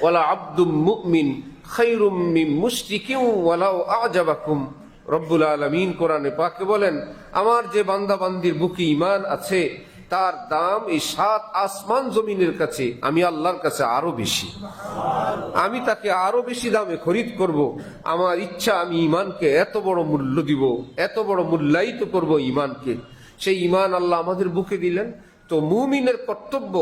ওয়ালা আবদুম মুমিন খায়রুম মিন মুশরিকিন ওয়ালাউ আ'জাবাকুম। রব্বুল আলামিন কোরআনে পাকে বলেন, আমার যে বান্দা বান্দির বুকে ঈমান আছে তার দাম এই 7 আসমান জমিনের কাছে, আমি আল্লাহর কাছে আরো বেশি। আমি তাকে আরো বেশি দামে খরিদ করব। আমার ইচ্ছা আমি ঈমানকে এত বড় মূল্য দিব, এত বড় মূল্যায়িত করব ঈমানকে। সেই ঈমান আল্লাহ আমাদের বুকে দিলেন। তো মুমিনের কর্তব্য,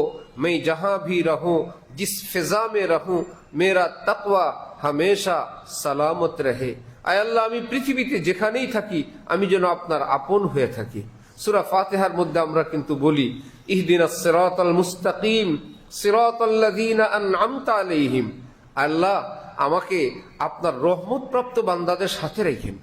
मैं जहां भी रहूं जिस फिजा में रहूं मेरा तकवा हमेशा सलामत रहे। আয় আল্লাহ, আমি পৃথিবীতে যেখানেই থাকি আমি যেন আপনার আপন হয়ে থাকি। সূরা ফাতিহার মধ্যে আমরা কিন্তু বলি, ইহদিনাস সিরাতাল মুস্তাকিম সিরাতাল্লাযীনা আন'আমতা আলাইহিম। আল্লাহ, আমাকে আপনার রহমত প্রাপ্ত বান্দাদের সাথে রাখেন,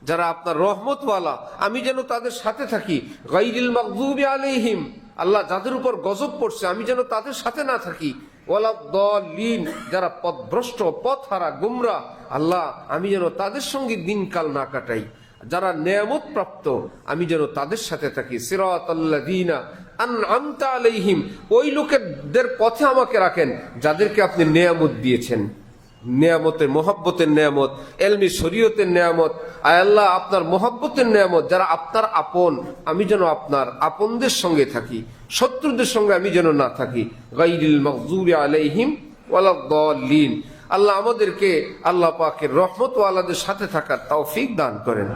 যারা আপনার রহমতওয়ালা, আমি যেন তাদের সাথে থাকি। গায়রিল মাগযুবি আলাইহিম, আল্লাহ যাদের উপর গজব পড়ছে আমি যেন তাদের সাথে না থাকি। ওয়ালাদ-দাল্লিন, যারা পথভ্রষ্ট, পথহারা, গুমরাহ, আল্লাহ আমি যেন তাদের সঙ্গে দিনকাল না কাটাই। যারা নেয়ামত প্রাপ্ত আমি যেন তাদের সাথে থাকি। সিরাতাল্লাযীনা আন'আমতা আলাইহিম, ওই লোকেদের পথে আমাকে রাখেন যাদেরকে আপনি নেয়ামত দিয়েছেন, নেয়ামতের মহব্বতের নেয়ামত, এলমি শরীয়তের নেয়ামত। আয় আল্লাহ, আপনার মহব্বতের নেয়ামত, যারা আপনার আপন, আমি যেন আপনার আপনদের সঙ্গে থাকি, শত্রুদের সঙ্গে আমি যেন না থাকি। গায়রিল মাগযুবি আলাইহিম ওয়ালাদ-দাল্লিন। আল্লাহ আমাদেরকে আল্লাহ পাকের রহমতওয়ালাদের সাথে থাকার তৌফিক দান করেন।